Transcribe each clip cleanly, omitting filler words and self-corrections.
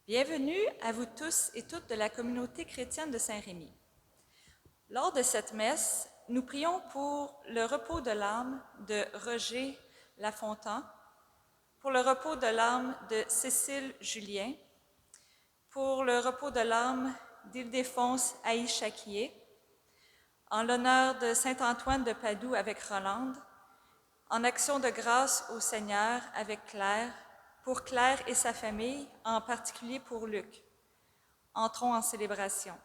Bienvenue à vous tous et toutes de la communauté chrétienne de Saint-Rémy. Lors de cette messe, nous prions pour le repos de l'âme de Roger Lafontan, pour le repos de l'âme de Cécile Julien, pour le repos de l'âme d'Ildéfonse Aïchakié, en l'honneur de Saint-Antoine de Padoue avec Rolande, en action de grâce au Seigneur avec Claire, pour Claire et sa famille, en particulier pour Luc. Entrons en célébration.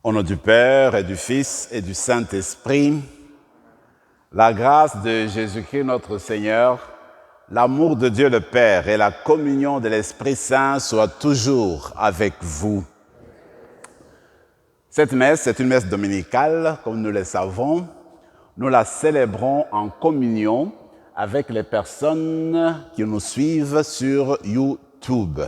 Au nom du Père et du Fils et du Saint-Esprit, la grâce de Jésus-Christ notre Seigneur, l'amour de Dieu le Père et la communion de l'Esprit Saint soient toujours avec vous. Cette messe est une messe dominicale, comme nous le savons. Nous la célébrons en communion avec les personnes qui nous suivent sur YouTube.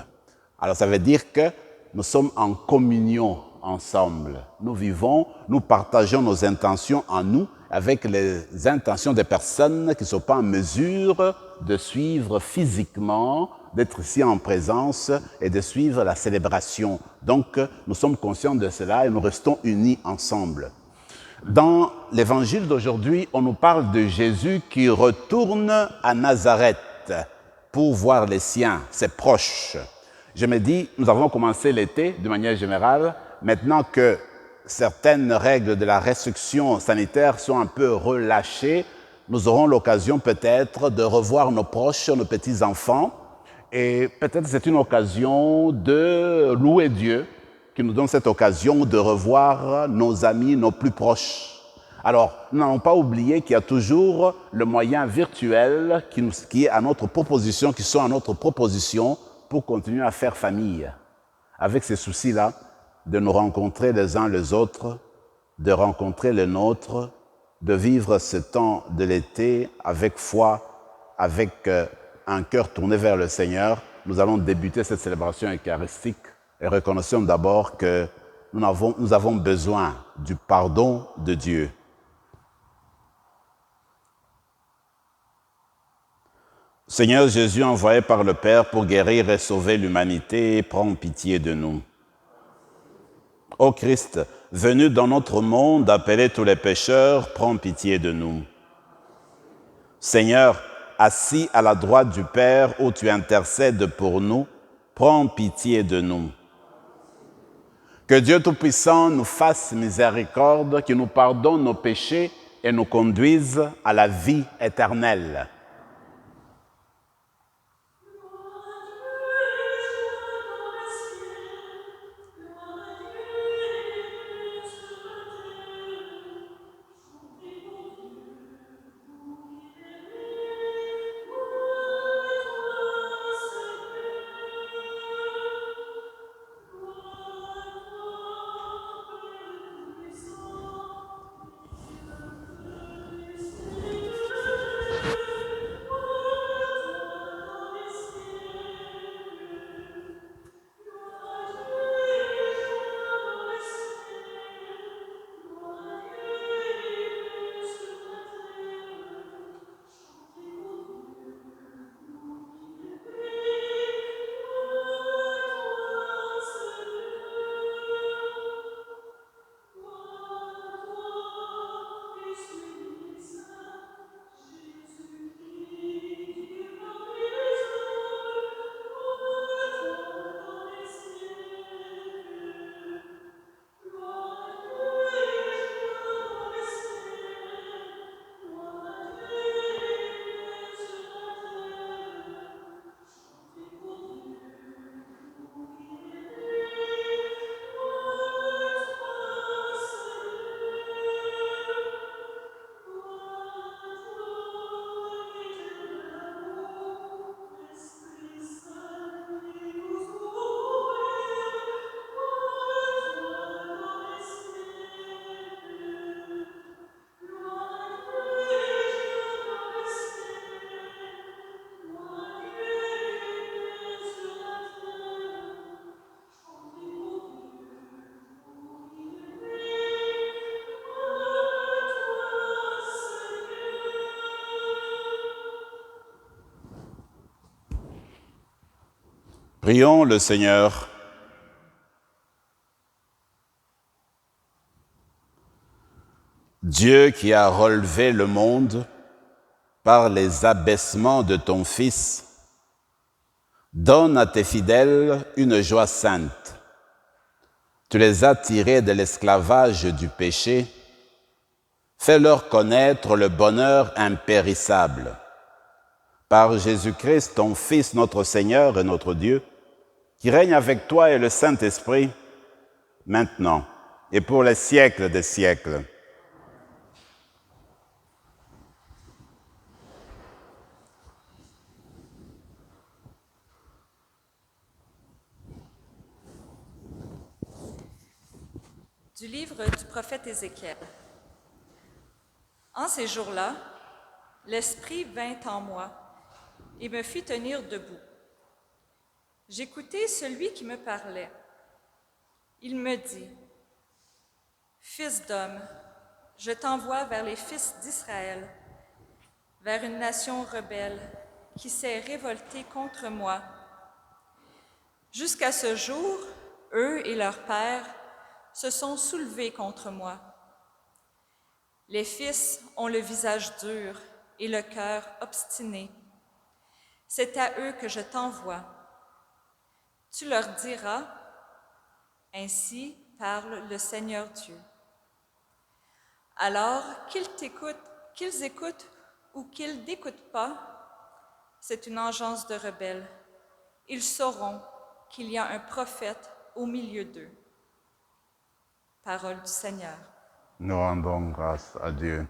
Alors ça veut dire que nous sommes en communion ensemble. Nous vivons, nous partageons nos intentions en nous avec les intentions des personnes qui ne sont pas en mesure de suivre physiquement, d'être ici en présence et de suivre la célébration. Donc, nous sommes conscients de cela et nous restons unis ensemble. Dans l'évangile d'aujourd'hui, on nous parle de Jésus qui retourne à Nazareth pour voir les siens, ses proches. Je me dis, nous avons commencé l'été de manière générale. Maintenant que certaines règles de la restriction sanitaire sont un peu relâchées, nous aurons l'occasion peut-être de revoir nos proches, nos petits-enfants. Et peut-être c'est une occasion de louer Dieu qui nous donne cette occasion de revoir nos amis, nos plus proches. Alors, nous n'avons pas oublié qu'il y a toujours le moyen virtuel qui est à notre proposition, qui sont à notre proposition pour continuer à faire famille. Avec ces soucis-là, de nous rencontrer les uns les autres, de rencontrer les nôtres, de vivre ce temps de l'été avec foi, avec un cœur tourné vers le Seigneur. Nous allons débuter cette célébration eucharistique et reconnaissons d'abord que nous avons besoin du pardon de Dieu. Seigneur Jésus, envoyé par le Père pour guérir et sauver l'humanité, prends pitié de nous. Ô Christ, venu dans notre monde appeler tous les pécheurs, prends pitié de nous. Seigneur, assis à la droite du Père où tu intercèdes pour nous, prends pitié de nous. Que Dieu Tout-Puissant nous fasse miséricorde, qu'il nous pardonne nos péchés et nous conduise à la vie éternelle. Prions le Seigneur. Dieu qui a relevé le monde par les abaissements de ton Fils, donne à tes fidèles une joie sainte. Tu les as tirés de l'esclavage du péché. Fais-leur connaître le bonheur impérissable. Par Jésus-Christ, ton Fils, notre Seigneur et notre Dieu, qui règne avec toi et le Saint-Esprit, maintenant et pour les siècles des siècles. Du livre du prophète Ézéchiel. En ces jours-là, l'Esprit vint en moi et me fit tenir debout. J'écoutai celui qui me parlait. Il me dit, « Fils d'homme, je t'envoie vers les fils d'Israël, vers une nation rebelle qui s'est révoltée contre moi. Jusqu'à ce jour, eux et leurs pères se sont soulevés contre moi. Les fils ont le visage dur et le cœur obstiné. C'est à eux que je t'envoie. Tu leur diras, ainsi parle le Seigneur Dieu. Alors qu'ils écoutent ou qu'ils n'écoutent pas, c'est une engeance de rebelles. Ils sauront qu'il y a un prophète au milieu d'eux. » Parole du Seigneur. Nous rendons grâce à Dieu.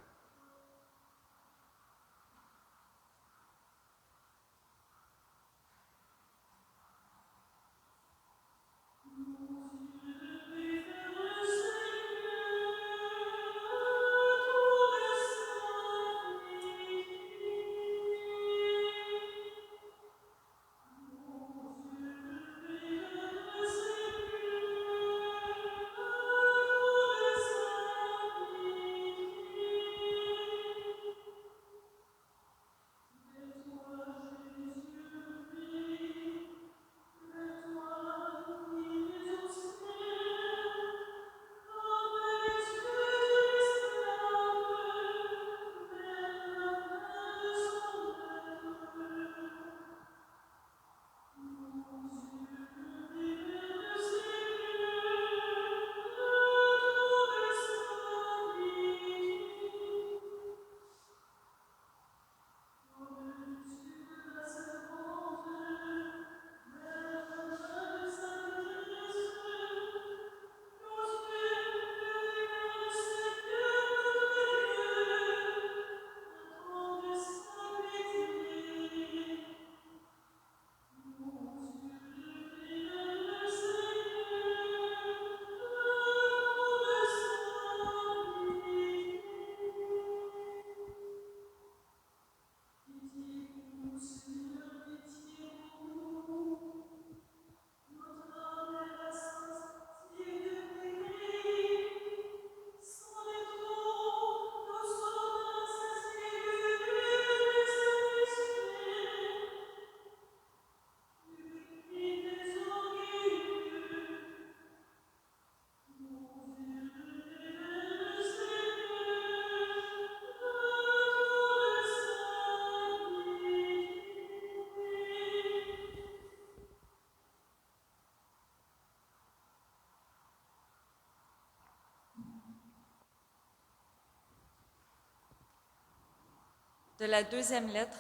De la deuxième lettre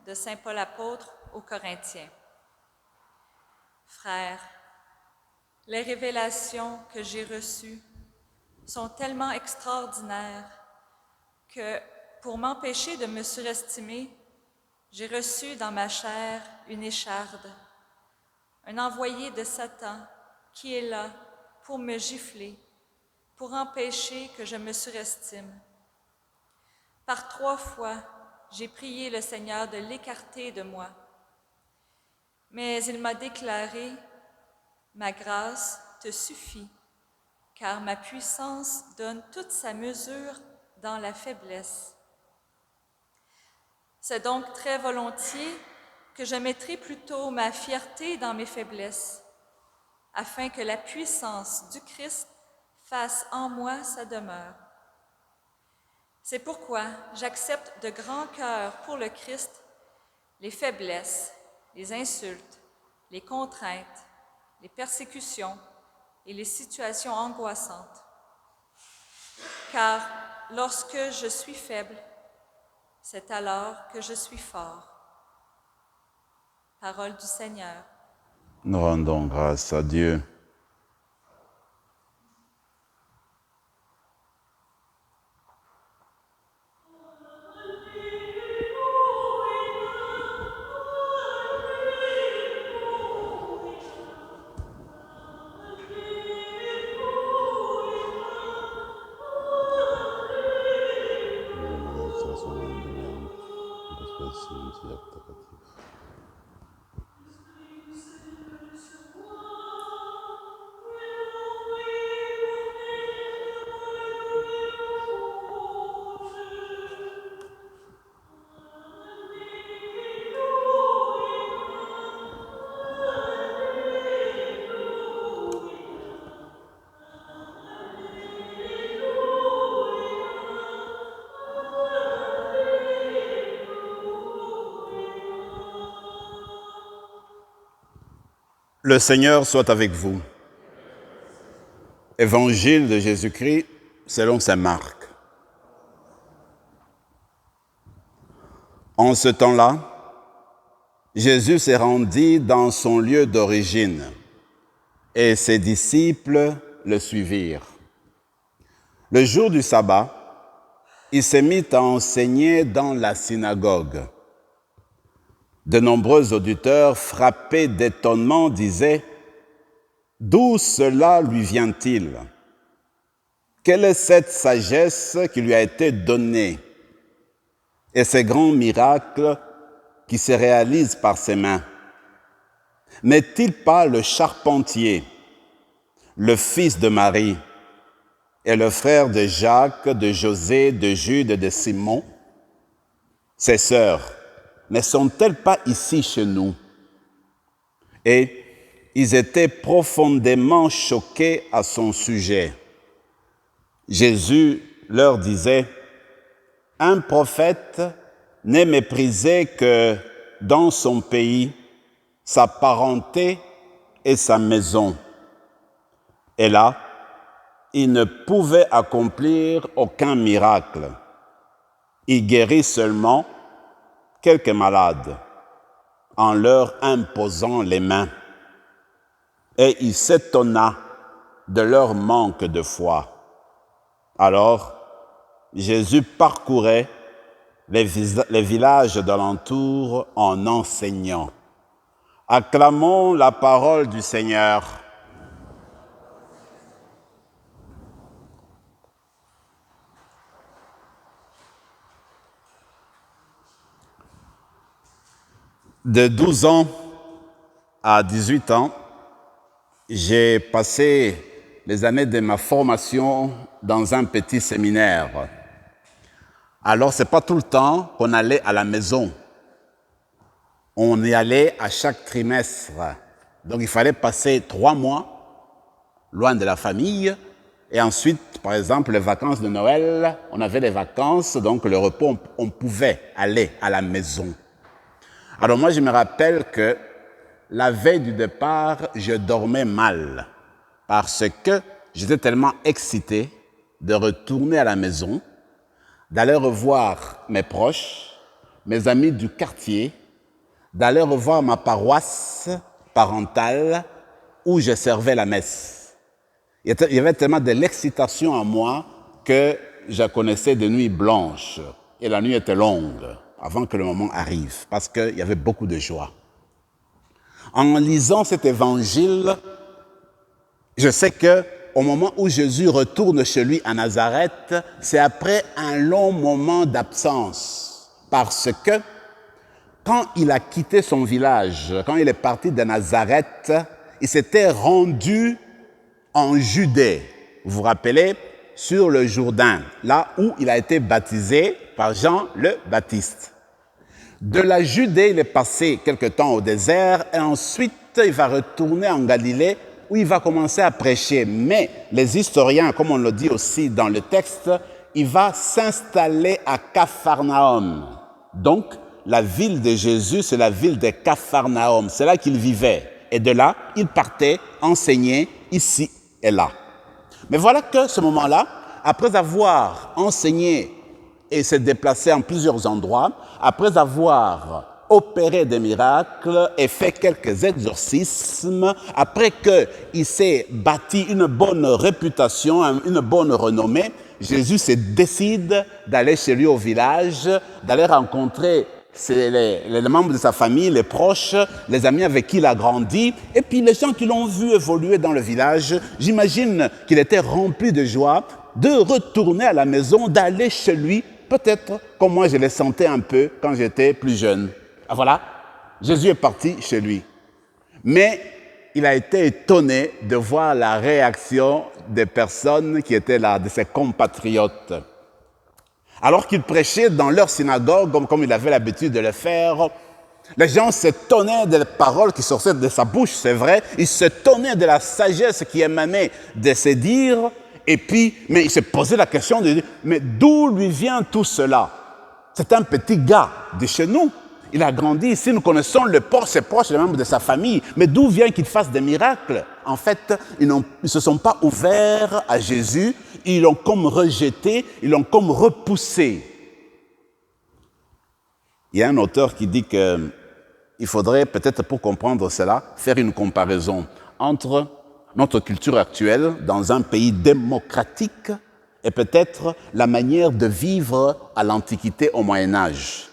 de Saint Paul apôtre aux Corinthiens. Frères, les révélations que j'ai reçues sont tellement extraordinaires que, pour m'empêcher de me surestimer, j'ai reçu dans ma chair une écharde, un envoyé de Satan qui est là pour me gifler, pour empêcher que je me surestime. Par 3 fois, j'ai prié le Seigneur de l'écarter de moi. Mais il m'a déclaré, « Ma grâce te suffit, car ma puissance donne toute sa mesure dans la faiblesse. » C'est donc très volontiers que je mettrai plutôt ma fierté dans mes faiblesses, afin que la puissance du Christ fasse en moi sa demeure. C'est pourquoi j'accepte de grand cœur pour le Christ les faiblesses, les insultes, les contraintes, les persécutions et les situations angoissantes. Car lorsque je suis faible, c'est alors que je suis fort. Parole du Seigneur. Nous rendons grâce à Dieu. Le Seigneur soit avec vous. Évangile de Jésus-Christ selon saint Marc. En ce temps-là, Jésus s'est rendu dans son lieu d'origine et ses disciples le suivirent. Le jour du sabbat, il s'est mis à enseigner dans la synagogue. De nombreux auditeurs, frappés d'étonnement, disaient « D'où cela lui vient-il? Quelle est cette sagesse qui lui a été donnée et ces grands miracles qui se réalisent par ses mains? N'est-il pas le charpentier, le fils de Marie et le frère de Jacques, de José, de Jude et de Simon? Ses sœurs ne sont-elles pas ici chez nous? » Et ils étaient profondément choqués à son sujet. Jésus leur disait, « Un prophète n'est méprisé que dans son pays, sa parenté et sa maison. » Et là, il ne pouvait accomplir aucun miracle. Il guérit seulement quelques malades en leur imposant les mains. Et il s'étonna de leur manque de foi. Alors, Jésus parcourait les villages d'alentour en enseignant. Acclamons la parole du Seigneur. De 12 ans à 18 ans, j'ai passé les années de ma formation dans un petit séminaire. Alors, ce n'est pas tout le temps qu'on allait à la maison. On y allait à chaque trimestre. Donc, il fallait passer 3 mois loin de la famille. Et ensuite, par exemple, les vacances de Noël, on avait des vacances, donc le repos, on pouvait aller à la maison. Alors moi, je me rappelle que la veille du départ, je dormais mal parce que j'étais tellement excité de retourner à la maison, d'aller revoir mes proches, mes amis du quartier, d'aller revoir ma paroisse parentale où je servais la messe. Il y avait tellement de l'excitation en moi que je connaissais des nuits blanches et la nuit était longue avant que le moment arrive, parce qu'il y avait beaucoup de joie. En lisant cet évangile, je sais qu'au moment où Jésus retourne chez lui à Nazareth, c'est après un long moment d'absence, parce que quand il a quitté son village, quand il est parti de Nazareth, il s'était rendu en Judée, vous vous rappelez, sur le Jourdain, là où il a été baptisé par Jean le Baptiste. De la Judée, il est passé quelque temps au désert et ensuite il va retourner en Galilée où il va commencer à prêcher. Mais les historiens, comme on le dit aussi dans le texte, il va s'installer à Capharnaüm. Donc, la ville de Jésus, c'est la ville de Capharnaüm. C'est là qu'il vivait. Et de là, il partait enseigner ici et là. Mais voilà que ce moment-là, après avoir enseigné et se déplacé en plusieurs endroits, après avoir opéré des miracles et fait quelques exorcismes, après qu'il s'est bâti une bonne réputation, une bonne renommée, Jésus se décide d'aller chez lui au village, d'aller rencontrer les membres de sa famille, les proches, les amis avec qui il a grandi, et puis les gens qui l'ont vu évoluer dans le village. J'imagine qu'il était rempli de joie de retourner à la maison, d'aller chez lui, peut-être comme moi je le sentais un peu quand j'étais plus jeune. Ah, voilà, Jésus est parti chez lui. Mais il a été étonné de voir la réaction des personnes qui étaient là, de ses compatriotes. Alors qu'il prêchait dans leur synagogue, comme il avait l'habitude de le faire, les gens s'étonnaient des paroles qui sortaient de sa bouche, c'est vrai. Ils s'étonnaient de la sagesse qui émanait de ses dires. Et puis, mais il se posait la question de dire, mais d'où lui vient tout cela? C'est un petit gars de chez nous. Il a grandi ici, nous connaissons ses proches, les membres de sa famille. Mais d'où vient qu'il fasse des miracles? En fait, ils ne se sont pas ouverts à Jésus, ils l'ont comme rejeté, ils l'ont comme repoussé. Il y a un auteur qui dit qu'il faudrait peut-être, pour comprendre cela, faire une comparaison entre notre culture actuelle dans un pays démocratique et peut-être la manière de vivre à l'Antiquité au Moyen-Âge.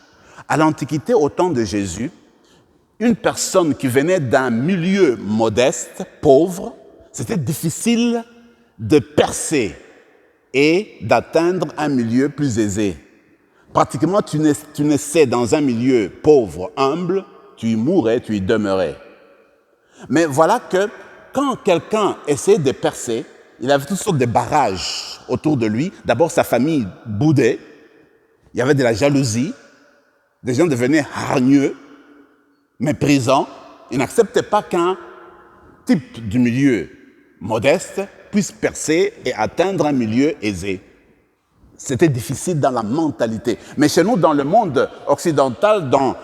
À l'Antiquité, au temps de Jésus, une personne qui venait d'un milieu modeste, pauvre, c'était difficile de percer et d'atteindre un milieu plus aisé. Pratiquement, tu naissais dans un milieu pauvre, humble, tu y mourais, tu y demeurais. Mais voilà que quand quelqu'un essayait de percer, il avait toutes sortes de barrages autour de lui. D'abord, sa famille boudait, il y avait de la jalousie, des gens devenaient hargneux, méprisants. Ils n'acceptaient pas qu'un type du milieu modeste puisse percer et atteindre un milieu aisé. C'était difficile dans la mentalité. Mais chez nous, dans le monde occidental, dans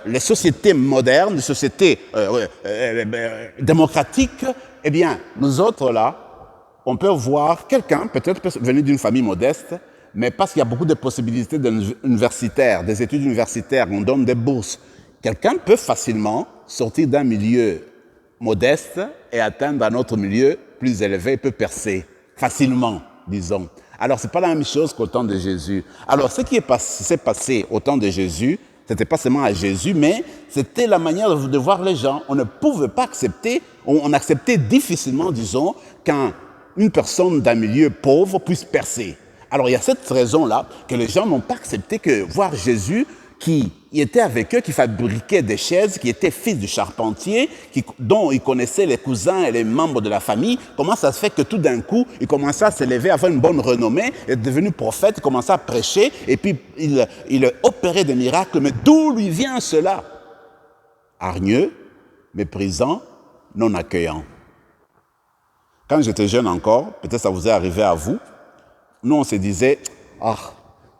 les sociétés modernes, les sociétés démocratiques, eh bien, nous autres là, on peut voir quelqu'un, peut-être venu d'une famille modeste, mais parce qu'il y a beaucoup de possibilités universitaires, des études universitaires, on donne des bourses. Quelqu'un peut facilement sortir d'un milieu modeste et atteindre un autre milieu plus élevé, peut percer facilement, disons. Alors, ce n'est pas la même chose qu'au temps de Jésus. Alors, ce qui s'est passé au temps de Jésus, ce n'était pas seulement à Jésus, mais c'était la manière de voir les gens. On ne pouvait pas accepter, on acceptait difficilement, disons, qu'une personne d'un milieu pauvre puisse percer. Alors, il y a cette raison-là que les gens n'ont pas accepté que voir Jésus qui était avec eux, qui fabriquait des chaises, qui était fils du charpentier, dont il connaissait les cousins et les membres de la famille. Comment ça se fait que tout d'un coup, il commençait à s'élever, avoir une bonne renommée, est devenu prophète, il commençait à prêcher, et puis il opérait des miracles. Mais d'où lui vient cela? Hargneux, méprisant, non accueillant. Quand j'étais jeune encore, peut-être ça vous est arrivé à vous, nous on se disait,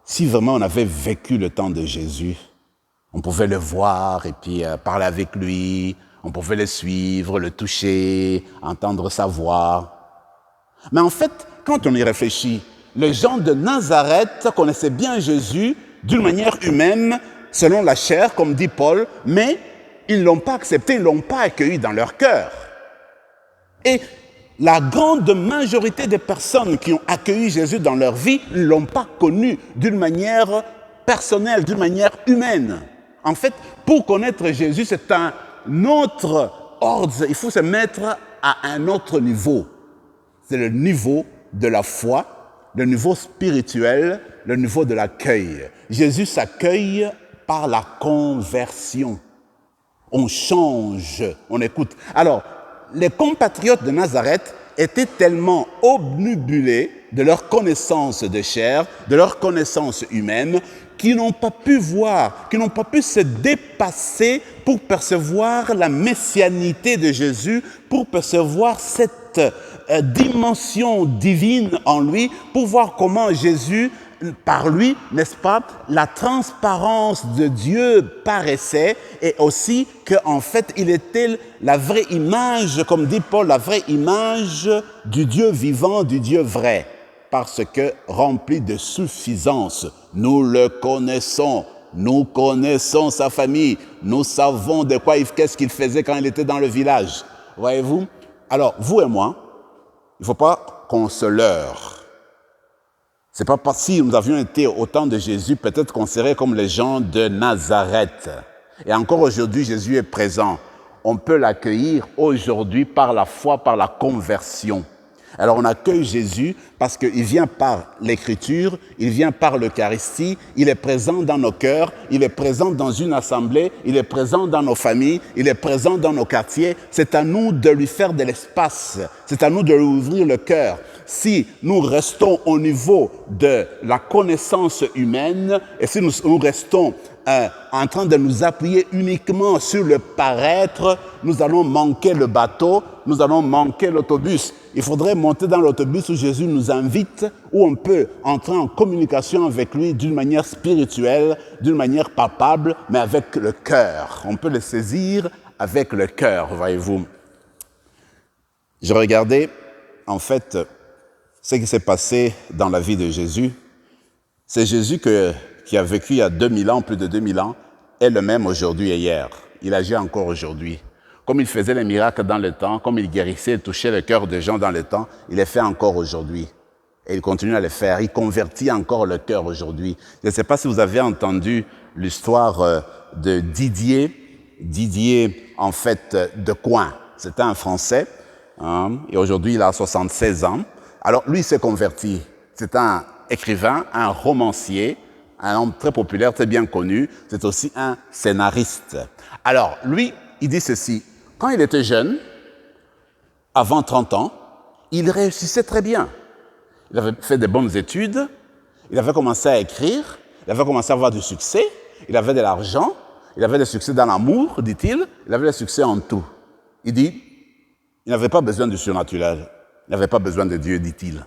si vraiment on avait vécu le temps de Jésus, on pouvait le voir et puis parler avec lui, on pouvait le suivre, le toucher, entendre sa voix. Mais en fait, quand on y réfléchit, les gens de Nazareth connaissaient bien Jésus d'une manière humaine, selon la chair, comme dit Paul, mais ils ne l'ont pas accepté, ils ne l'ont pas accueilli dans leur cœur. Et la grande majorité des personnes qui ont accueilli Jésus dans leur vie ne l'ont pas connu d'une manière personnelle, d'une manière humaine. En fait, pour connaître Jésus, c'est un autre ordre. Il faut se mettre à un autre niveau. C'est le niveau de la foi, le niveau spirituel, le niveau de l'accueil. Jésus s'accueille par la conversion. On change, on écoute. Alors, les compatriotes de Nazareth étaient tellement obnubilés de leur connaissance de chair, de leur connaissance humaine, qui n'ont pas pu voir, qui n'ont pas pu se dépasser pour percevoir la messianité de Jésus, pour percevoir cette dimension divine en lui, pour voir comment Jésus, par lui, n'est-ce pas, la transparence de Dieu paraissait, et aussi qu'en fait, il était la vraie image, comme dit Paul, la vraie image du Dieu vivant, du Dieu vrai, parce que rempli de suffisance, nous le connaissons. Nous connaissons sa famille, nous savons de quoi qu'est-ce qu'il faisait quand il était dans le village. Voyez-vous? Alors, vous et moi, il ne faut pas qu'on se leurre. Ce n'est pas parce que si nous avions été au temps de Jésus, peut-être qu'on serait comme les gens de Nazareth. Et encore aujourd'hui, Jésus est présent. On peut l'accueillir aujourd'hui par la foi, par la conversion. Alors on accueille Jésus parce qu'il vient par l'Écriture, il vient par l'Eucharistie, il est présent dans nos cœurs, il est présent dans une assemblée, il est présent dans nos familles, il est présent dans nos quartiers. C'est à nous de lui faire de l'espace, c'est à nous de lui ouvrir le cœur. Si nous restons au niveau de la connaissance humaine et si nous restons en train de nous appuyer uniquement sur le paraître, nous allons manquer le bateau, nous allons manquer l'autobus. Il faudrait monter dans l'autobus où Jésus nous invite, où on peut entrer en communication avec lui d'une manière spirituelle, d'une manière palpable, mais avec le cœur. On peut le saisir avec le cœur, voyez-vous. Je regardais, en fait, ce qui s'est passé dans la vie de Jésus. C'est Jésus qui a vécu il y a 2000 ans, plus de 2000 ans, est le même aujourd'hui et hier. Il agit encore aujourd'hui. Comme il faisait les miracles dans le temps, comme il guérissait et touchait le cœur des gens dans le temps, il les fait encore aujourd'hui. Et il continue à le faire. Il convertit encore le cœur aujourd'hui. Je ne sais pas si vous avez entendu l'histoire de Didier, en fait, de Coin. C'était un Français, hein, et aujourd'hui il a 76 ans. Alors lui, il s'est converti. C'est un écrivain, un romancier, un homme très populaire, très bien connu. C'est aussi un scénariste. Alors, lui, il dit ceci. Quand il était jeune, avant 30 ans, il réussissait très bien. Il avait fait de bonnes études, il avait commencé à écrire, il avait commencé à avoir du succès, il avait de l'argent, il avait du succès dans l'amour, dit-il, il avait du succès en tout. Il dit, il n'avait pas besoin du surnaturel, il n'avait pas besoin de Dieu, dit-il.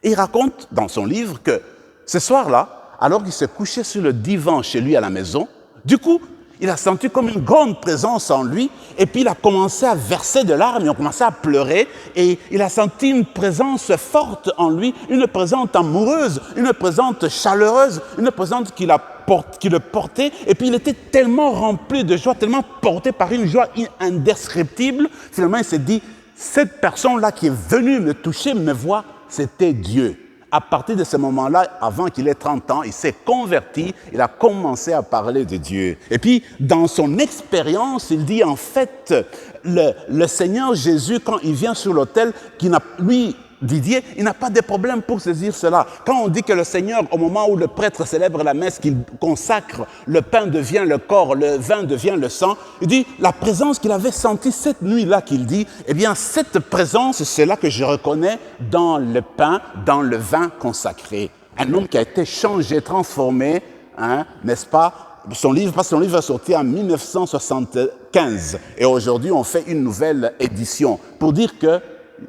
Et il raconte dans son livre que ce soir-là, alors qu'il se couchait sur le divan chez lui à la maison, du coup, il a senti comme une grande présence en lui, et puis il a commencé à verser de larmes, il a commencé à pleurer, et il a senti une présence forte en lui, une présence amoureuse, une présence chaleureuse, une présence qui le portait, et puis il était tellement rempli de joie, tellement porté par une joie indescriptible, finalement il s'est dit, cette personne-là qui est venue me toucher, me voir, c'était Dieu. À partir de ce moment-là, avant qu'il ait 30 ans, il s'est converti, il a commencé à parler de Dieu. Et puis, dans son expérience, il dit en fait, le Seigneur Jésus, quand il vient sur l'autel, Didier, il n'a pas de problème pour saisir cela. Quand on dit que le Seigneur, au moment où le prêtre célèbre la messe, qu'il consacre, le pain devient le corps, le vin devient le sang, il dit, la présence qu'il avait sentie cette nuit-là, qu'il dit, eh bien, cette présence, c'est là que je reconnais dans le pain, dans le vin consacré. Un homme qui a été changé, transformé, hein, n'est-ce pas? Son livre est sorti en 1975 et aujourd'hui, on fait une nouvelle édition pour dire que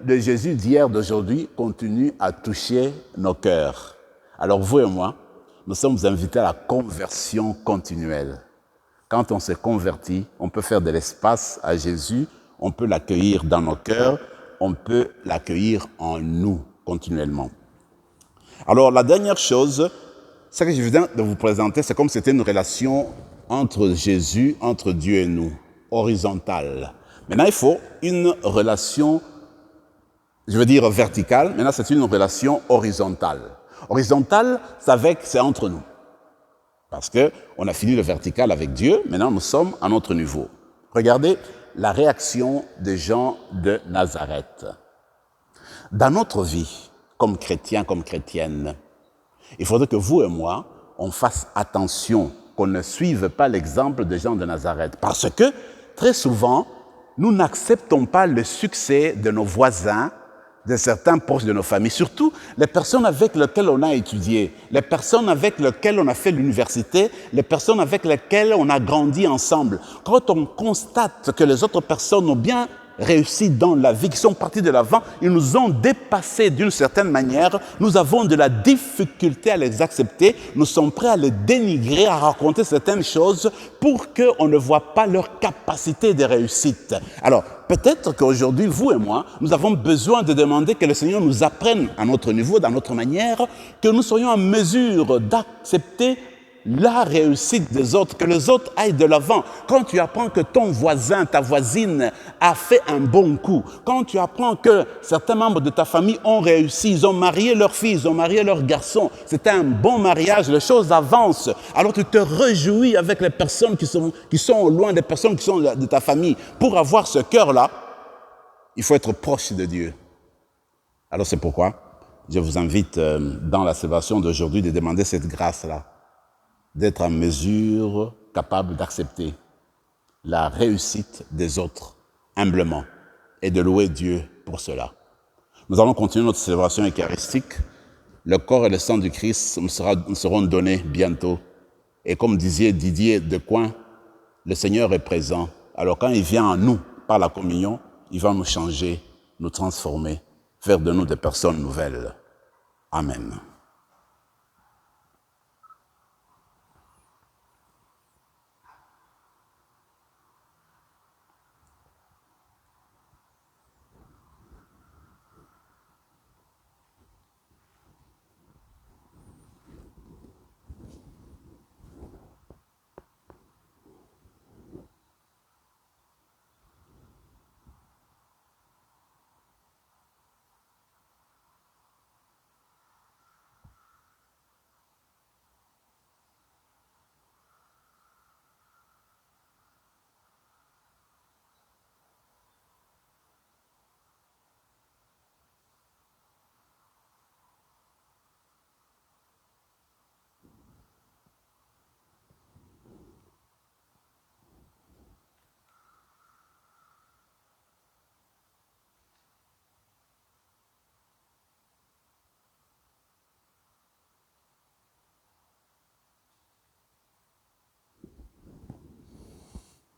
le Jésus d'hier, d'aujourd'hui, continue à toucher nos cœurs. Alors vous et moi, nous sommes invités à la conversion continuelle. Quand on se convertit, on peut faire de l'espace à Jésus, on peut l'accueillir dans nos cœurs, on peut l'accueillir en nous continuellement. Alors la dernière chose, ce que je viens de vous présenter, c'est comme si c'était une relation entre Jésus, entre Dieu et nous, horizontale. Maintenant, il faut une relation, je veux dire verticale, maintenant c'est une relation horizontale. Horizontale, c'est entre nous. Parce qu'on a fini le vertical avec Dieu, maintenant nous sommes à notre niveau. Regardez la réaction des gens de Nazareth. Dans notre vie, comme chrétiens, comme chrétiennes, il faudrait que vous et moi, on fasse attention, qu'on ne suive pas l'exemple des gens de Nazareth. Parce que, très souvent, nous n'acceptons pas le succès de nos voisins, de certains proches de nos familles, surtout les personnes avec lesquelles on a étudié, les personnes avec lesquelles on a fait l'université, les personnes avec lesquelles on a grandi ensemble. Quand on constate que les autres personnes ont bien réussi dans la vie, qui sont partis de l'avant, ils nous ont dépassés d'une certaine manière, nous avons de la difficulté à les accepter, nous sommes prêts à les dénigrer, à raconter certaines choses pour qu'on ne voit pas leur capacité de réussite. Alors, peut-être qu'aujourd'hui, vous et moi, nous avons besoin de demander que le Seigneur nous apprenne à notre niveau, dans notre manière, que nous soyons en mesure d'accepter la réussite des autres, que les autres aillent de l'avant. Quand tu apprends que ton voisin, ta voisine a fait un bon coup, quand tu apprends que certains membres de ta famille ont réussi, ils ont marié leur fille, ils ont marié leur garçon, c'était un bon mariage, les choses avancent, alors tu te réjouis avec les personnes qui sont au loin, des personnes qui sont de ta famille. Pour avoir ce cœur-là, il faut être proche de Dieu. Alors c'est pourquoi je vous invite dans la célébration d'aujourd'hui de demander cette grâce-là, d'être en mesure, capable d'accepter la réussite des autres, humblement, et de louer Dieu pour cela. Nous allons continuer notre célébration eucharistique. Le corps et le sang du Christ nous seront donnés bientôt. Et comme disait Didier Decoing, le Seigneur est présent. Alors quand il vient en nous, par la communion, il va nous changer, nous transformer, faire de nous des personnes nouvelles. Amen.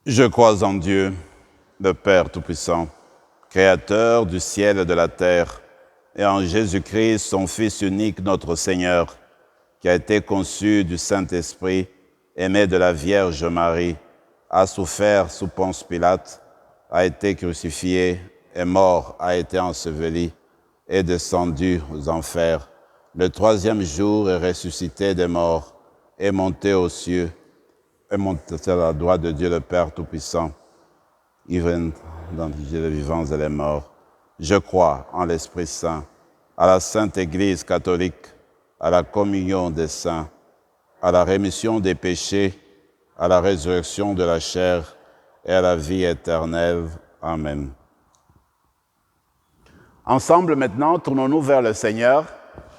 Je crois en Dieu, le Père Tout-Puissant, Créateur du ciel et de la terre, et en Jésus-Christ, son Fils unique, notre Seigneur, qui a été conçu du Saint-Esprit, aimé de la Vierge Marie, a souffert sous Ponce Pilate, a été crucifié, est mort, a été enseveli, est descendu aux enfers. Le troisième jour est ressuscité des morts, est monté aux cieux, est monté à la droite de Dieu le Père Tout-Puissant. Il vient dans les vivants et les morts. Je crois en l'Esprit Saint, à la Sainte Église catholique, à la communion des saints, à la rémission des péchés, à la résurrection de la chair et à la vie éternelle. Amen. Ensemble maintenant, tournons-nous vers le Seigneur,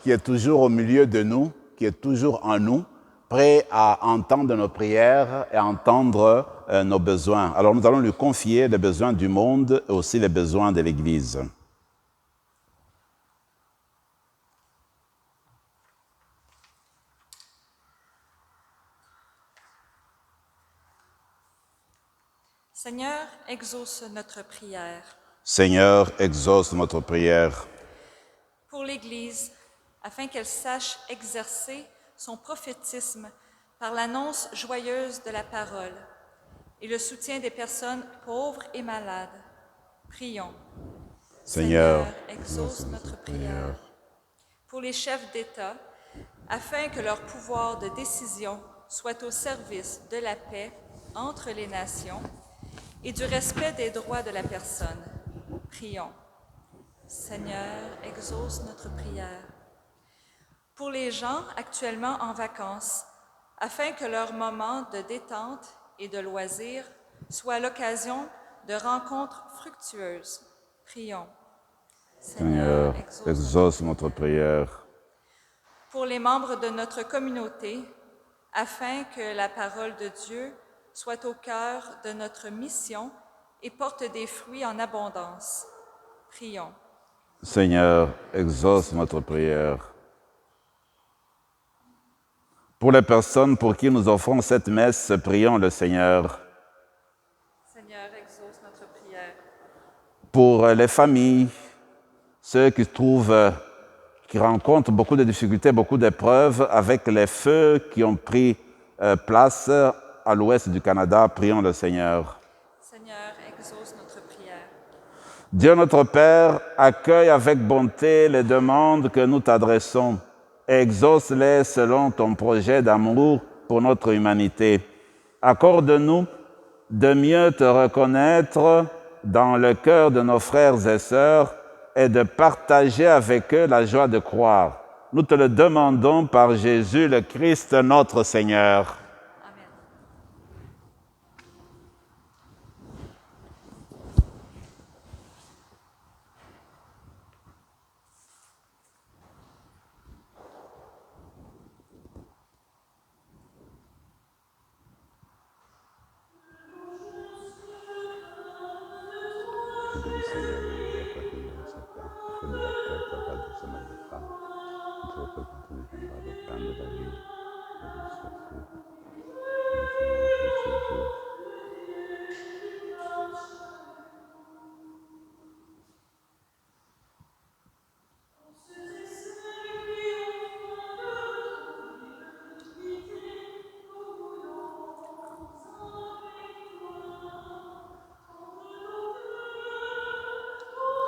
qui est toujours au milieu de nous, qui est toujours en nous, prêt à entendre nos prières et à entendre nos besoins. Alors nous allons lui confier les besoins du monde et aussi les besoins de l'Église. Seigneur, exauce notre prière. Seigneur, exauce notre prière. Pour l'Église, afin qu'elle sache exercer son prophétisme par l'annonce joyeuse de la parole et le soutien des personnes pauvres et malades. Prions. Seigneur, exauce notre prière. Pour les chefs d'État, afin que leur pouvoir de décision soit au service de la paix entre les nations et du respect des droits de la personne. Prions. Seigneur, exauce notre prière. Pour les gens actuellement en vacances, afin que leur moment de détente et de loisir soit l'occasion de rencontres fructueuses. Prions. Seigneur, exauce notre prière. Pour les membres de notre communauté, afin que la parole de Dieu soit au cœur de notre mission et porte des fruits en abondance. Prions. Seigneur, exauce notre prière. Pour les personnes pour qui nous offrons cette messe, prions le Seigneur. Seigneur, exauce notre prière. Pour les familles, ceux qui rencontrent beaucoup de difficultés, beaucoup d'épreuves avec les feux qui ont pris place à l'ouest du Canada, prions le Seigneur. Seigneur, exauce notre prière. Dieu notre Père, accueille avec bonté les demandes que nous t'adressons et exauce-les selon ton projet d'amour pour notre humanité. Accorde-nous de mieux te reconnaître dans le cœur de nos frères et sœurs et de partager avec eux la joie de croire. Nous te le demandons par Jésus le Christ notre Seigneur. Amen.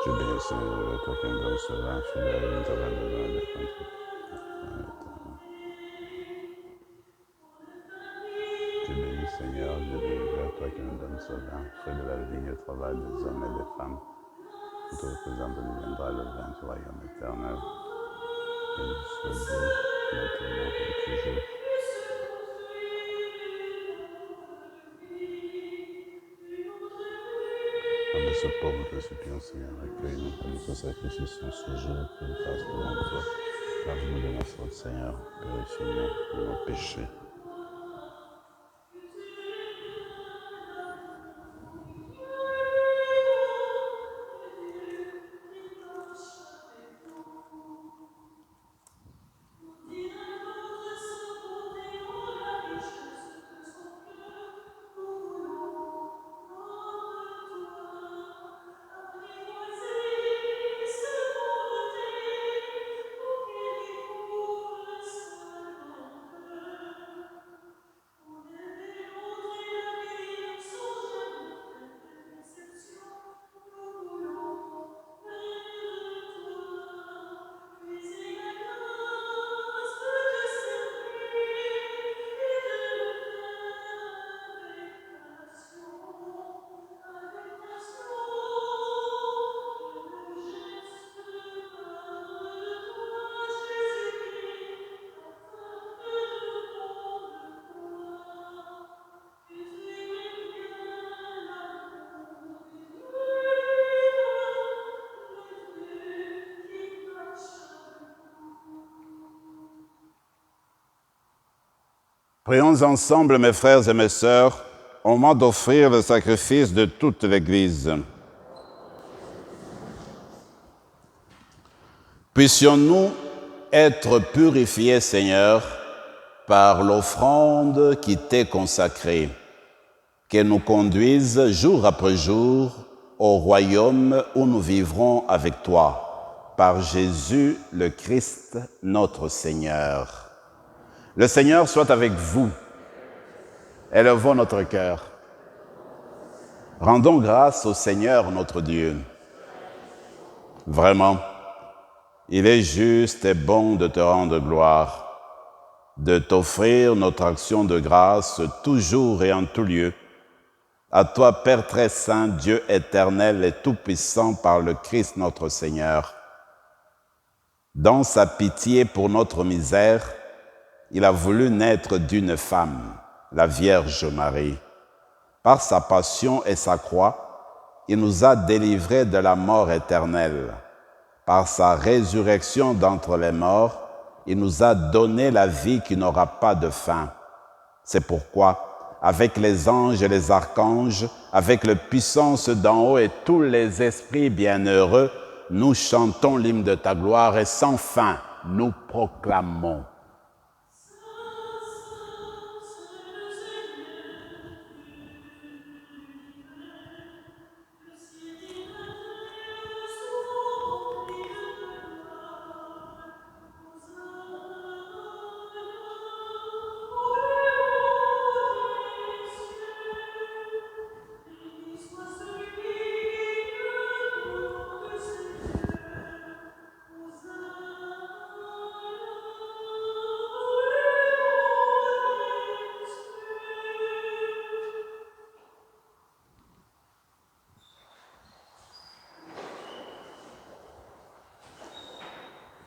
Je bénis, Seigneur, toi qui me donnes cela, je suis de la vie, Je bénis, Seigneur, je bénis, toi qui me donnes cela, fruit de la vigne et travail des hommes et des femmes. Tout représente nous viendra le vin du royaume éternel. Béni soit Dieu, maintenant et toujours. De ce pauvre te supplions, Seigneur, accueille-nous comme ce sacrifice en ce jour, que nous fasse devant toi. Lave-nous de nos fautes, Seigneur, purifie-nous de nos péchés. Prions ensemble, mes frères et mes sœurs, au moment d'offrir le sacrifice de toute l'Église. Puissions-nous être purifiés, Seigneur, par l'offrande qui t'est consacrée, qu'elle nous conduise jour après jour au royaume où nous vivrons avec toi, par Jésus le Christ, notre Seigneur. Le Seigneur soit avec vous. Élevons notre cœur. Rendons grâce au Seigneur notre Dieu. Vraiment, il est juste et bon de te rendre gloire, de t'offrir notre action de grâce toujours et en tout lieu. À toi, Père très saint, Dieu éternel et tout-puissant par le Christ notre Seigneur. Dans sa pitié pour notre misère, il a voulu naître d'une femme, la Vierge Marie. Par sa passion et sa croix, il nous a délivrés de la mort éternelle. Par sa résurrection d'entre les morts, il nous a donné la vie qui n'aura pas de fin. C'est pourquoi, avec les anges et les archanges, avec la puissance d'en haut et tous les esprits bienheureux, nous chantons l'hymne de ta gloire et sans fin, nous proclamons.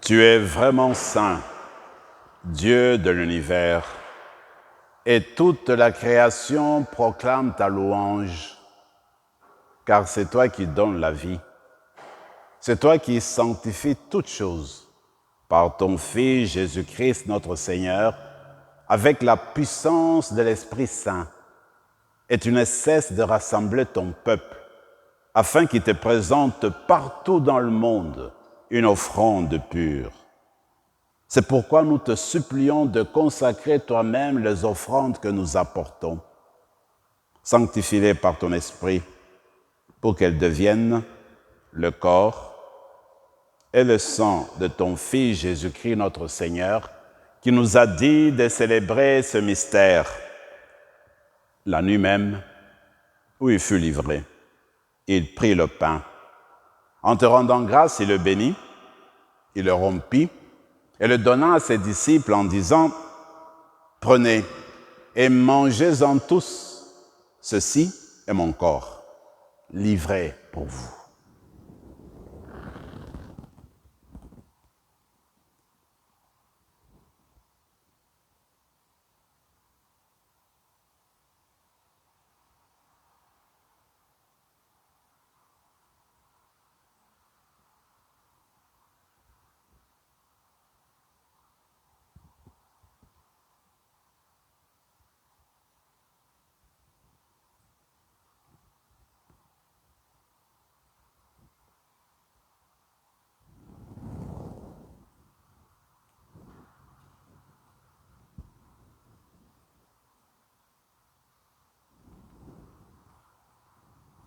Tu es vraiment saint, Dieu de l'univers, et toute la création proclame ta louange, car c'est toi qui donnes la vie. C'est toi qui sanctifies toutes choses par ton Fils Jésus-Christ notre Seigneur, avec la puissance de l'Esprit Saint. Et tu ne cesses de rassembler ton peuple, afin qu'il te présente partout dans le monde une offrande pure. C'est pourquoi nous te supplions de consacrer toi-même les offrandes que nous apportons. Sanctifie-les par ton esprit, pour qu'elles deviennent le corps et le sang de ton Fils Jésus-Christ notre Seigneur, qui nous a dit de célébrer ce mystère. La nuit même, où il fut livré, il prit le pain. En te rendant grâce, il le bénit, il le rompit et le donna à ses disciples en disant « Prenez et mangez-en tous, ceci est mon corps, livré pour vous. »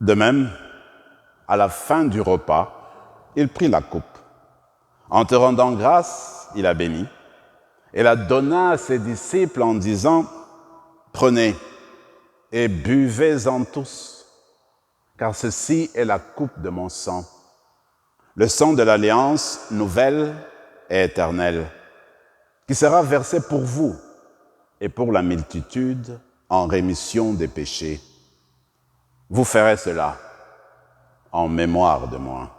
De même, à la fin du repas, il prit la coupe. En te rendant grâce, il la bénit et la donna à ses disciples en disant « Prenez et buvez-en tous, car ceci est la coupe de mon sang, le sang de l'alliance nouvelle et éternelle, qui sera versé pour vous et pour la multitude en rémission des péchés. Vous ferez cela en mémoire de moi. »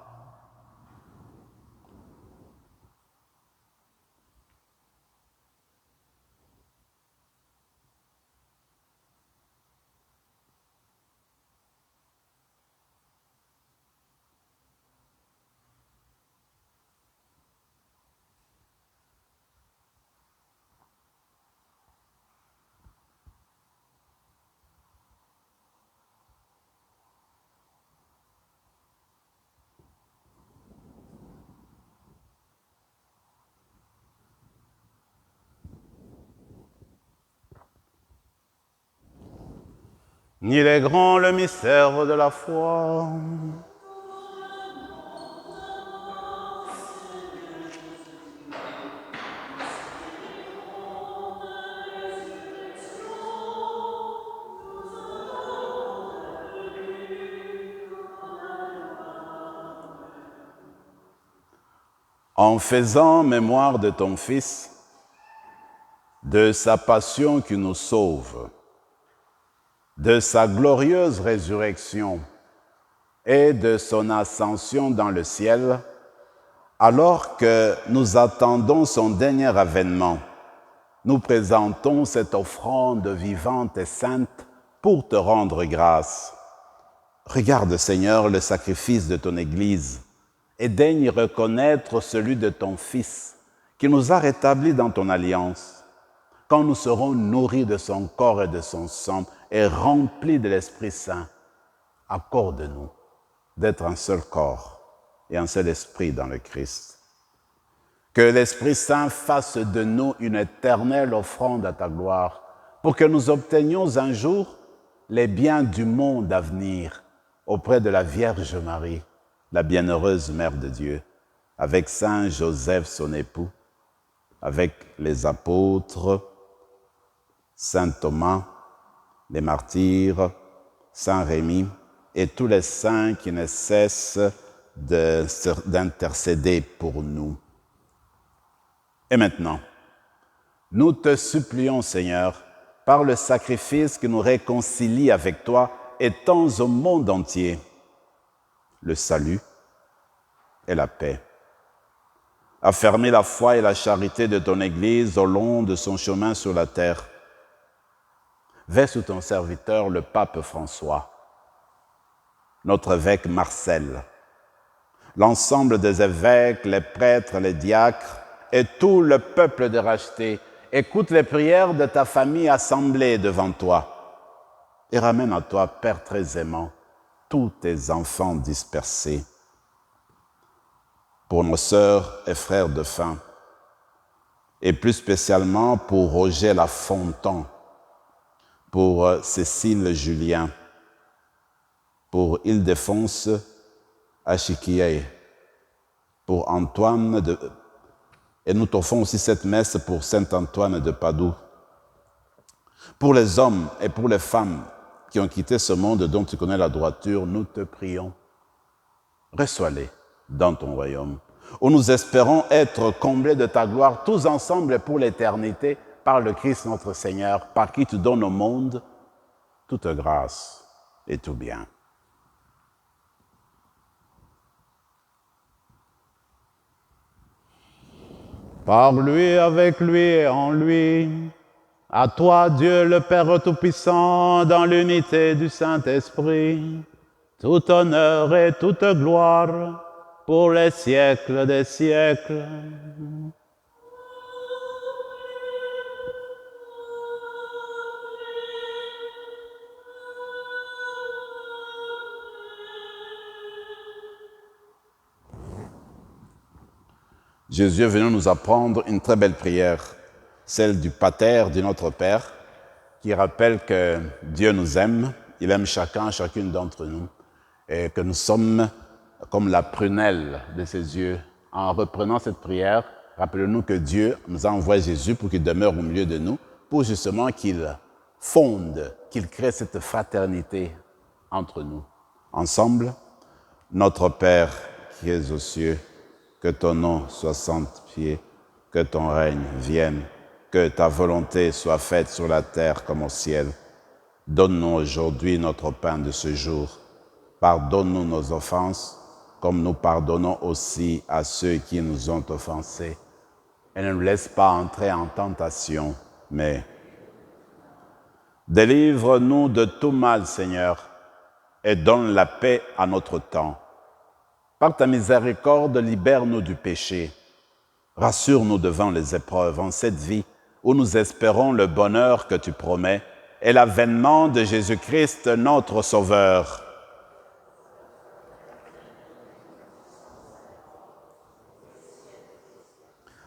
Il est grand le mystère de la foi. En faisant mémoire de ton Fils, de sa passion qui nous sauve, de sa glorieuse résurrection et de son ascension dans le ciel, alors que nous attendons son dernier avènement, nous présentons cette offrande vivante et sainte pour te rendre grâce. Regarde, Seigneur, le sacrifice de ton Église et daigne y reconnaître celui de ton Fils, qui nous a rétablis dans ton alliance. Quand nous serons nourris de son corps et de son sang et remplis de l'Esprit Saint, accorde-nous d'être un seul corps et un seul esprit dans le Christ. Que l'Esprit Saint fasse de nous une éternelle offrande à ta gloire, pour que nous obtenions un jour les biens du monde à venir auprès de la Vierge Marie, la bienheureuse Mère de Dieu, avec Saint Joseph, son époux, avec les apôtres, Saint Thomas, les martyrs, Saint Rémy et tous les saints qui ne cessent d'intercéder pour nous. Et maintenant, nous te supplions, Seigneur, par le sacrifice qui nous réconcilie avec toi, étends au monde entier le salut et la paix. Affermis la foi et la charité de ton Église au long de son chemin sur la terre. Veille sur ton serviteur, le pape François, notre évêque Marcel, l'ensemble des évêques, les prêtres, les diacres et tout le peuple de racheté. Écoute les prières de ta famille assemblée devant toi et ramène à toi, Père très aimant, tous tes enfants dispersés. Pour nos sœurs et frères de faim, et plus spécialement pour Roger Lafontan, pour Cécile Julien, pour Ildefonse Achikiae, pour Antoine et nous t'offrons aussi cette messe pour Saint Antoine de Padoue. Pour les hommes et pour les femmes qui ont quitté ce monde dont tu connais la droiture, nous te prions. Reçois-les dans ton royaume, où nous espérons être comblés de ta gloire, tous ensemble pour l'éternité, par le Christ notre Seigneur, par qui tu donnes au monde toute grâce et tout bien. Par lui, avec lui et en lui, à toi, Dieu le Père Tout-Puissant, dans l'unité du Saint-Esprit, tout honneur et toute gloire pour les siècles des siècles. Jésus est venu nous apprendre une très belle prière, celle du Pater, de notre Père, qui rappelle que Dieu nous aime, il aime chacun, chacune d'entre nous, et que nous sommes comme la prunelle de ses yeux. En reprenant cette prière, rappelons-nous que Dieu nous a envoyé Jésus pour qu'il demeure au milieu de nous, pour justement qu'il fonde, qu'il crée cette fraternité entre nous. Ensemble, notre Père qui es aux cieux, que ton nom soit sanctifié, que ton règne vienne, que ta volonté soit faite sur la terre comme au ciel. Donne-nous aujourd'hui notre pain de ce jour. Pardonne-nous nos offenses, comme nous pardonnons aussi à ceux qui nous ont offensés. Et ne nous laisse pas entrer en tentation, mais délivre-nous de tout mal, Seigneur, et donne la paix à notre temps. Par ta miséricorde, libère-nous du péché. Rassure-nous devant les épreuves en cette vie où nous espérons le bonheur que tu promets et l'avènement de Jésus-Christ, notre Sauveur.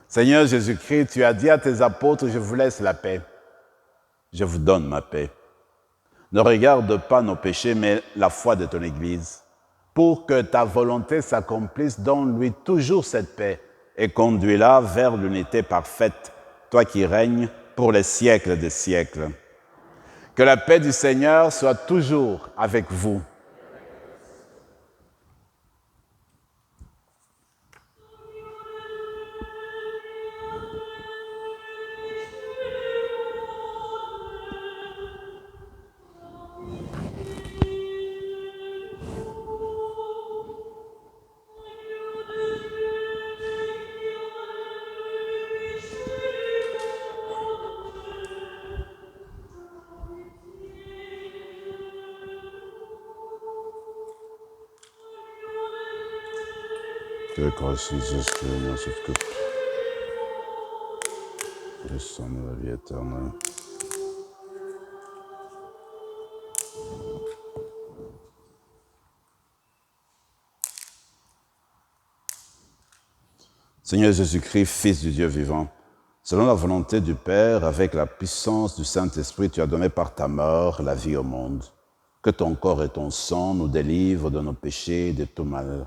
Seigneur Jésus-Christ, tu as dit à tes apôtres, je vous laisse la paix. Je vous donne ma paix. Ne regarde pas nos péchés, mais la foi de ton Église. Pour que ta volonté s'accomplisse, donne-lui toujours cette paix et conduis-la vers l'unité parfaite, toi qui règnes pour les siècles des siècles. Que la paix du Seigneur soit toujours avec vous. Que grâce Jésus dans cette coupe, le sang de la vie éternelle. Seigneur Jésus-Christ, Fils du Dieu vivant, selon la volonté du Père, avec la puissance du Saint-Esprit, tu as donné par ta mort la vie au monde. Que ton corps et ton sang nous délivrent de nos péchés et de tout mal.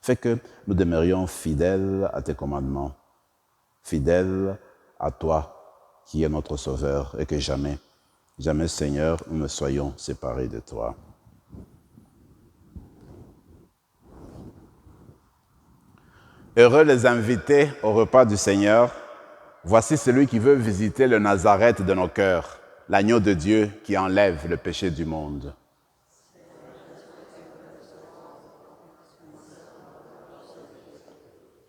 Fais que nous demeurions fidèles à tes commandements, fidèles à toi qui es notre Sauveur, et que jamais, jamais, Seigneur, nous ne soyons séparés de toi. Heureux les invités au repas du Seigneur. Voici celui qui veut visiter le Nazareth de nos cœurs, l'agneau de Dieu qui enlève le péché du monde.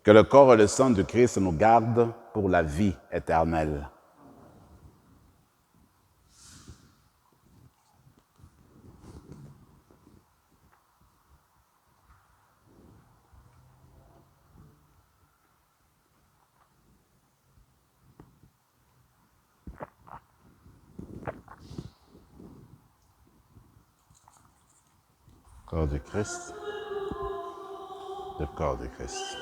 Que le corps et le sang du Christ nous gardent pour la vie éternelle. Corps du Christ, le corps du Christ.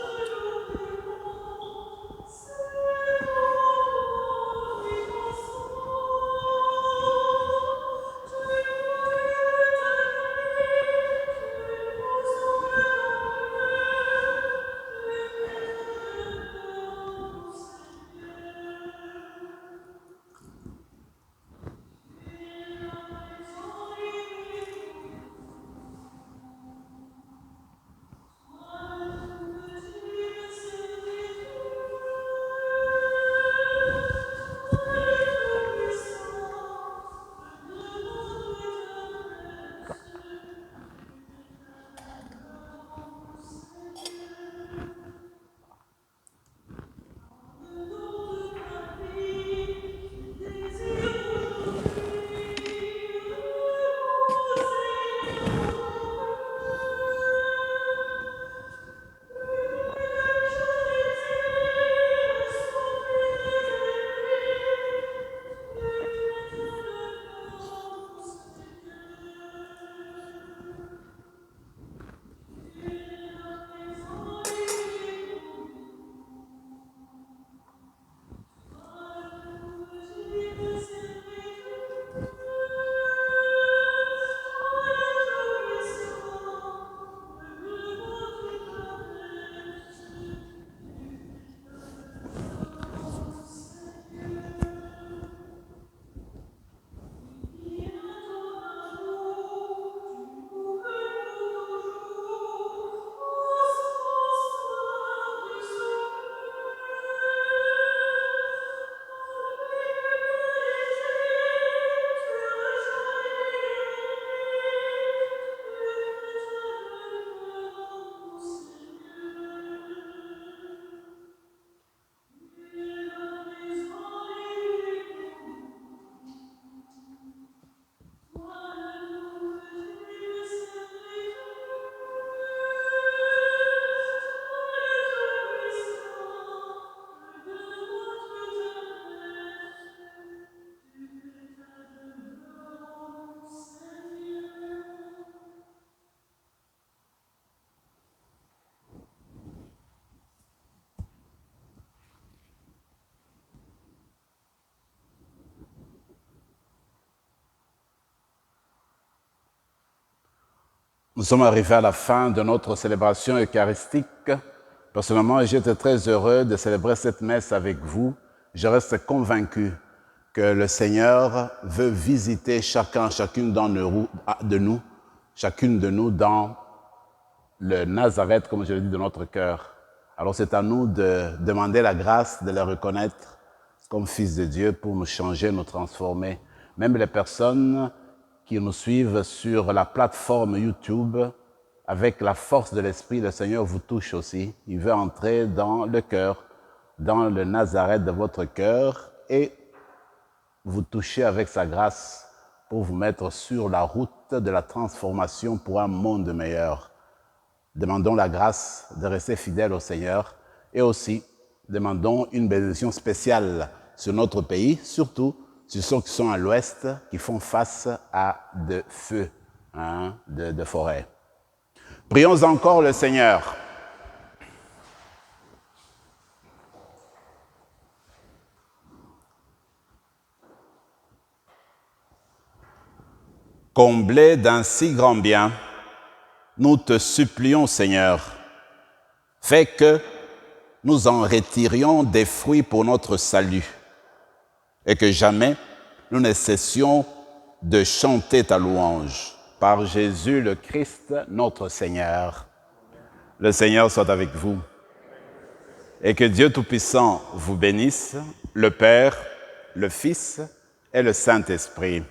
Nous sommes arrivés à la fin de notre célébration eucharistique. Personnellement, j'étais très heureux de célébrer cette messe avec vous. Je reste convaincu que le Seigneur veut visiter chacune de nous dans le Nazareth, comme je l'ai dit, de notre cœur. Alors c'est à nous de demander la grâce de le reconnaître comme Fils de Dieu pour nous changer, nous transformer. Même les personnes qui nous suivent sur la plateforme YouTube, avec la force de l'Esprit, le Seigneur vous touche aussi. Il veut entrer dans le cœur, dans le Nazareth de votre cœur et vous toucher avec sa grâce pour vous mettre sur la route de la transformation pour un monde meilleur. Demandons la grâce de rester fidèles au Seigneur et aussi demandons une bénédiction spéciale sur notre pays, surtout sur ceux qui sont à l'ouest, qui font face à de feux, de forêts. Prions encore le Seigneur. comblé d'un si grand bien, nous te supplions, Seigneur, fais que nous en retirions des fruits pour notre salut et que jamais nous ne cessions de chanter ta louange. Par Jésus le Christ, notre Seigneur. Le Seigneur soit avec vous. Et que Dieu Tout-Puissant vous bénisse, le Père, le Fils et le Saint-Esprit.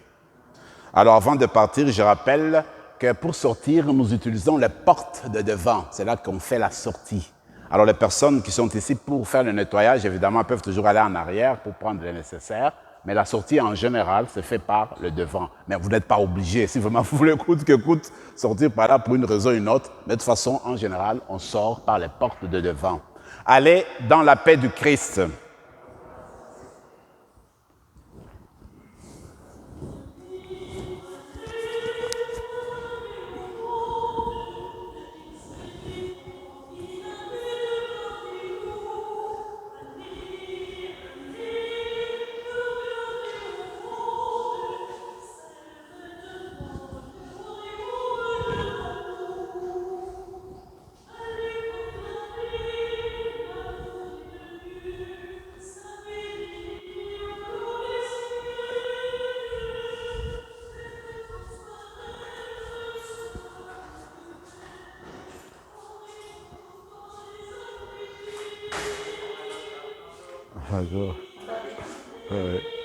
Alors avant de partir, je rappelle que pour sortir, nous utilisons les portes de devant. C'est là qu'on fait la sortie. Alors les personnes qui sont ici pour faire le nettoyage, évidemment, peuvent toujours aller en arrière pour prendre le nécessaire. Mais la sortie, en général, se fait par le devant. Mais vous n'êtes pas obligé. Si vraiment vous voulez coûte que coûte sortir par là pour une raison ou une autre, mais de toute façon, en général, on sort par les portes de devant. Allez dans la paix du Christ. Ouais.